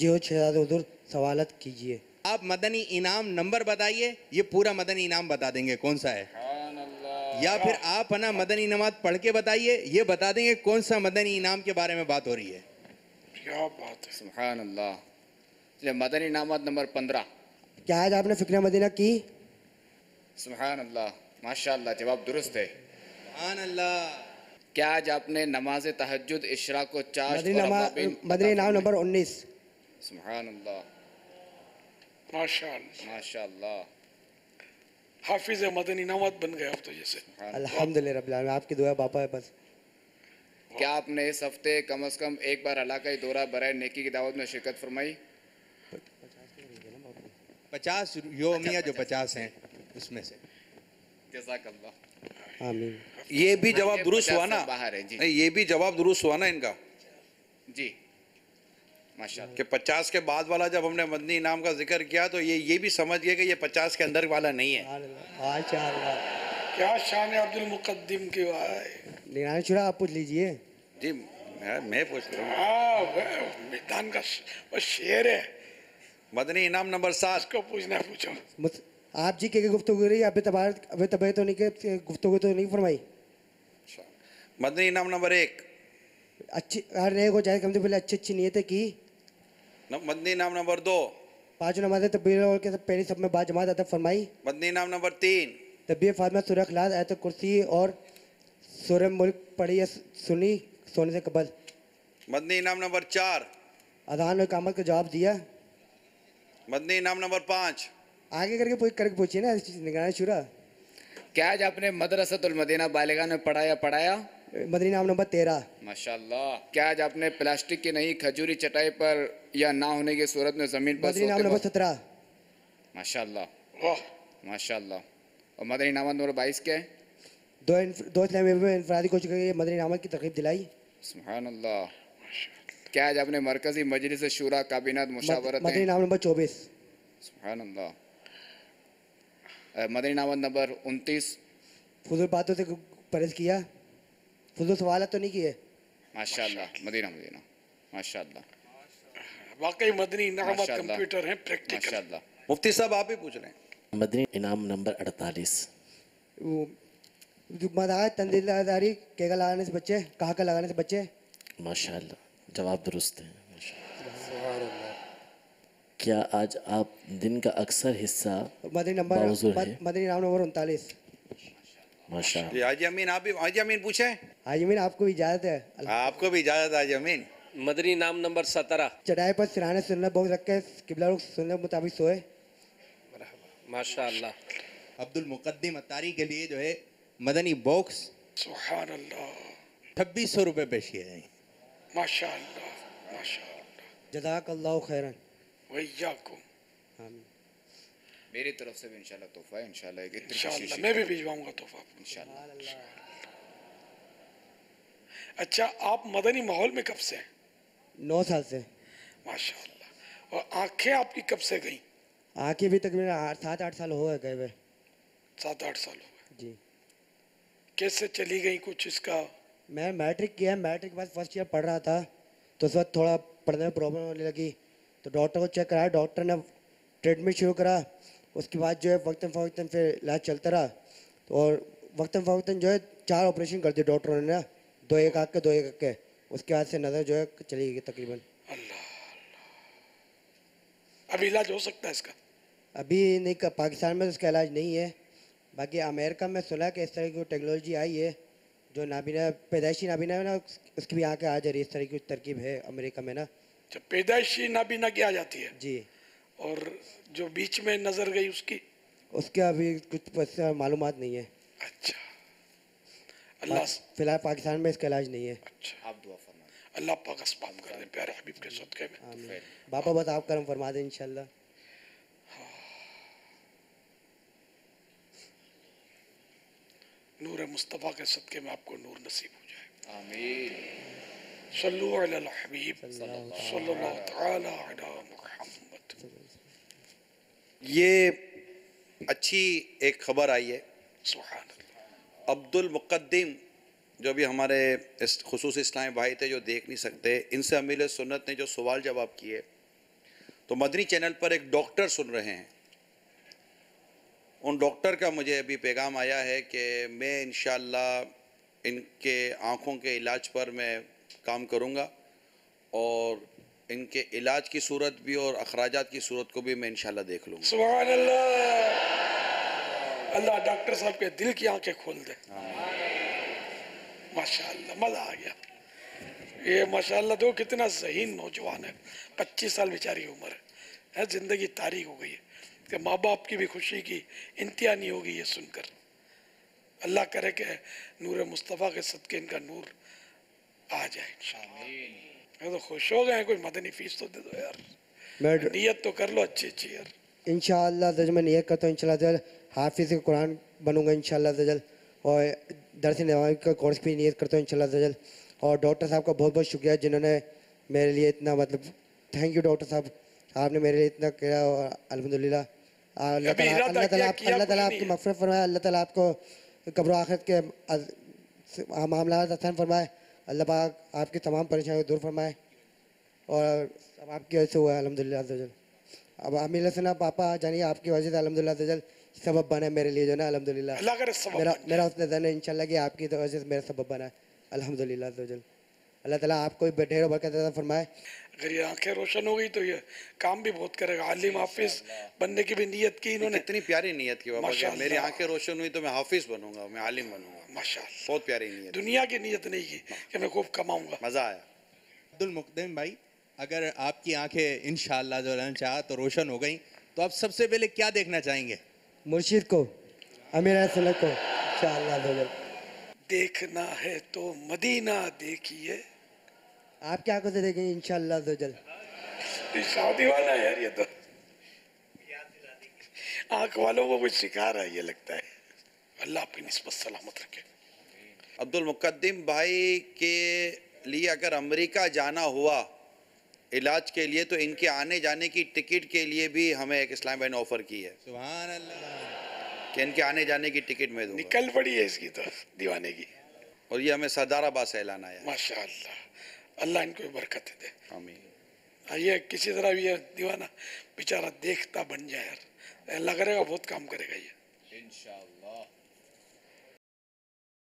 जी हो शहजाद हुजूर, सवालत कीजिए। आप मदनी इनाम नंबर बताइए, ये पूरा मदनी इनाम बता देंगे कौन सा है, या फिर आप है ना मदनी नमाज पढ़ के बताइए, ये बता देंगे कौन सा मदनी इनाम के बारे में बात हो रही है। क्या बात है, सुभान अल्लाह। चलिए, मदनी इनामत नंबर 15। क्या आज आपने फिक्र मदीना की? सुभान अल्लाह, माशाअल्लाह, जवाब दुरुस्त है। सुभान अल्लाह। क्या आज आपने नमाज तहज्जुद इशरा को चाश्त मदनी और इनाम नंबर 19। सुभान अल्लाह, माशाअल्लाह, माशाअल्लाह, हाफिज मदनी इनामत बन गया अब तो जैसे। अल्हम्दुलिल्लाह रब्बिल आलमीन, आपकी दुआ बापा है बस। क्या आपने इस हफ्ते कम से कम एक बार इलाकाई दौरा बराए नेकी की दावत में शिरकत फरमाई? 50 योमिया जो 50 हैं उसमें से। जज़ाकल्लाह। आमीन। ये भी जवाब ये दुरुस्त 50 हुआ ना? से बाहर है जी। नहीं, ये भी जवाब दुरुस्त हुआ ना इनका जी, माशाअल्लाह। कि 50 के बाद वाला जब हमने मदनी इनाम का जिक्र किया तो ये भी समझ गए कि ये 50 के अंदर वाला नहीं है। माशाअल्लाह। क्या शान है अब्दुल मुकद्दिम की भाई। निगरानी शुरा आप पूछ लीजिए। जी मैं पूछ रहा हूँ। हाँ, मैदान का वो शेर है, मदनी इनाम नंबर 7। उसको पूछना पूछो। आप जी के गुफ्तगू हो रही है, अभी तबीयत तो नहीं के गुफ्तगू तो नहीं फरमाई। मदनी इनाम नंबर 1। अच्छी हर नए को जाए कम से पहले अच्छी अच्छी नीयतें की। मदनी इनाम नंबर 2। 5 नमाज़ें तकबीर और के पहली सब में बाद जमात अदा फरमाई। मदनी इनाम नंबर 3। तबीयत फातिमा सूरह इखलास आयत कुर्सी और सूरह मुल्क पढ़ी या सुनी सोने से कबल। मदनी इनाम नंबर 4। अजान और इकामत का जवाब दिया। मदनी इनाम नंबर 5। आगे करके पूछिए ना निगरानी शुरा। क्या आज आपने मदरसतुल मदीना बालिगा में पढ़ाया? मदनी नाम नंबर 13। माशाअल्लाह। क्या आज आपने प्लास्टिक की नई खजूरी चटाई पर या ना होने की सूरत में जमीन पर मदनी नाम सोते नंबर वक्त? 17। माशाअल्लाह, वाह, माशाअल्लाह। और मदनी इनामत नंबर 22 क्या है? दो इस्लामी में इनफरादी कोशिश करके मदनी नामत की तरकीब दिलाई। सुभान अल्लाह। क्या आज आपने मरकजी मजलिस शूरा काबिनात मुशावरत मदनी नाम नंबर 24। सुभान अल्लाह। मदनी नामत नंबर 29। फजूल बातों से परहेज किया। फजूल सवाल तो नहीं किए। माशाअल्लाह, मदीना मदीना, माशाअल्लाह, वाकई मदनी इनामत माशाअल्लाह, कंप्यूटर है, प्रैक्टिकल। माशाअल्लाह। मुफ्ती साहब आप ही पूछ रहे हैं। मदनी इनाम नंबर 48। मदार तंजीलदारी केगा लगाने से बच्चे, कहाँ का लगाने से बच्चे। माशाअल्लाह, जवाब दुरुस्त है। माशाअल्लाह। क्या आज आप दिन का अक्सर हिस्सा मदनी नाम नंबर 39। माशाअल्लाह। जी हाजी अमीन, आप भी हाजी अमीन पूछे। हाजी मीन आपको भी इजाज़त है। आपको भी इजाजत हाजी अमीन। मदनी नाम नंबर 17। चटाई पर सिराने सुनना बहुत रख के किबला रुख सुनने के मुताबिक सोए। माशाअल्लाह। अब्दुल मुकद्दिम अतारी के लिए जो है मदनी बॉक्स सुभान अल्लाह, 2600 रुपये पेश किए जाएंगे। माशाअल्लाह, माशाअल्लाह, जज़ाकल्लाहु खैरन। वैयाकुम। आमीन। मेरी तरफ से भी इंशाल्लाह तोहफा है, इंशाल्लाह एक इत्र इंशाअल्लाह शीशी मैं भी भिजवाऊंगा तोहफा। इंशाल्लाह। अच्छा, आप मदनी माहौल में कब से हैं? 9 साल से। माशाअल्लाह। और आंखें आपकी कब से गई? आके भी तकरीबन 7-8 साल हो गए हुए। 7-8 साल हो गए। जी। कैसे चली गई कुछ इसका? मैं मैट्रिक किया, मैट्रिक के बाद फर्स्ट ईयर पढ़ रहा था तो उस वक्त थोड़ा पढ़ने में प्रॉब्लम होने लगी तो डॉक्टर को चेक कराया। डॉक्टर ने ट्रीटमेंट शुरू करा। उसके बाद जो है वक्तन फ़वक्तन फिर इलाज चलता रहा और वक्तन फ़वक्तन जो है 4 ऑपरेशन कर दिए डॉक्टरों ने ना, 2 एक आँख के 2 एक आँख के। उसके बाद से नज़र जो है चली गई तकरीबन। अल्लाह, अब इलाज हो सकता है इसका? अभी नहीं, पाकिस्तान में तो इसका इलाज नहीं है। बाकी अमेरिका में सुना कि इस तरह की टेक्नोलॉजी आई है जो नाबीना पैदाइशी नाबीना है ना, उसकी भी आँखें आ जा रही है। इस तरह की तरकीब है अमेरिका में ना। जब पैदाइशी नाबीना की आ जाती है जी। और जो बीच में नजर गई उसकी? उसका अभी कुछ मालूमात नहीं है। अच्छा, अल्लाह फिलहाल पाकिस्तान में इसका इलाज नहीं है। अच्छा, आप दुआ फरमाएं। अल्लाह पाक अस्पाब कर दे प्यारे हबीब के सदक़े में। आमीन। बापा बस आप करम फरमा दें इंशाल्लाह। नूर मुस्तफ़ा के सदक़े में आपको नूर नसीब हो जाए। आमीन। सल्लु अलल हबीब सल्लल्लाहु तआला अला मुहम्मद। ये अच्छी एक खबर आई है। सुभान अल्लाह। अब्दुल मुकद्दिम जो भी हमारे खुसूस इस्लामी भाई थे जो देख नहीं सकते, इनसे अमीर सुन्नत ने जो सवाल जवाब किए तो मदनी चैनल पर एक डॉक्टर सुन रहे हैं। उन डॉक्टर का मुझे अभी पैगाम आया है कि मैं इंशाअल्लाह इनके आँखों के इलाज पर मैं काम करूँगा और इनके इलाज की सूरत भी और अखराजात की सूरत को भी मैं इंशाअल्लाह देख लूँगा। सुभान अल्लाह। अल्लाह डॉक्टर साहब के दिल की आंखें खोल दे। माशाअल्लाह, मजा आ गया। ये माशाअल्लाह दो कितना ज़हीन नौजवान है, 25 साल बेचारी उम्र है, जिंदगी तारीख हो गई है कि माँ बाप की भी खुशी की इंतहा नहीं होगी ये सुनकर। अल्लाह करे कि नूर मुस्तफ़ा के सदके इनका नूर आ जाए इंशाअल्लाह। मैं तो खुश हो गए, कोई मदनी फीस तो दे दो यार, मैं नियत तो कर लो अच्छी अच्छी यार। इंशाअल्लाह दजल मैं नियत करता हूँ इंशाअल्लाह हाफिज़ कुरान बनूंगा इंशाअल्लाह दजल, और दरस नवाज़ का कोर्स भी नियत करता हूँ इंशाअल्लाह दजल। और डॉक्टर साहब का बहुत बहुत शुक्रिया जिन्होंने मेरे लिए इतना, मतलब थैंक यू डॉक्टर साहब, आपने मेरे लिए इतना किया और अल्हम्दुलिल्लाह। अल्लाह अभी इरादा ताला किया अल्लाह ताला कुछ आपकी नहीं है। मग़फ़िरत फरमाए, अल्लाह ताला आपको कब्र आखिरत के मामला आसान फरमाए, अल्लाह पाक आपकी तमाम परेशानियों को दूर फरमाए और अब आपकी वजह से हुआ है अल्हम्दुलिल्लाह दजल। अब आमिर हसन पापा जानिए आपकी वजह से अल्हम्दुलिल्लाह दजल सबब बना है मेरे लिए जो ना अल्हम्दुलिल्लाह। अल्लाह करे सबब मेरा बन जाए। मेरा उसने जन है इंशाल्लाह कि आपकी तो वजह से मेरा सबब बना है अल्हम्दुलिल्लाह दजल। अल्लाह ताला आपको भी ढेरों बरकत अता फरमाए। अगर ये आंखें रोशन हो गई तो ये काम भी बहुत करेगा। आलिम हाफिज बनने की भी नियत की इन्होंने। कितनी प्यारी नीयत की बाबा, कि माशाअल्लाह। मेरी आंखें रोशन हुई तो मैं हाफिज बनूंगा, मैं आलिम बनूंगा। माशाअल्लाह, बहुत प्यारी नीयत, दुनिया की नियत नहीं की कि मैं खूब कमाऊंगा। मजा आया। अब्दुल मुक़द्दम भाई, अगर आपकी आंखें इंशाअल्लाह जो अल्लाह ने चाहा तो रोशन हो गई, तो आप सबसे पहले क्या देखना चाहेंगे? मुर्शिद को, अमीर हसन को इंशाअल्लाह दजल। देखना है तो मदीना देखिए। आप क्या आंखों से देखेंगे इंशाअल्लाह दजल। ये शादी वाला है यार, ये तो आंख वालों को कुछ सिखा रहा है ये लगता है। अल्लाह आपकी निस्बत सलामत रखे। अब्दुल मुक़द्दम भाई के लिए अगर अमेरिका जाना हुआ इलाज के लिए तो इनके आने जाने की टिकट के लिए भी हमें एक इस्लाम भाई ने ऑफर की है सुभान अल्लाह। कि इनके आने जाने की टिकट मैं दूंगा, निकल पड़ी है इसकी तो दीवाने की। और ये हमें सरदाराबाद से ऐलान आया है। माशाअल्लाह, अल्लाह इनको भी बरकत दे। आमीन। ये किसी तरह भी ये दीवाना बेचारा देखता बन जाए यार, अल्लाह करेगा बहुत काम करेगा ये इंशाअल्लाह।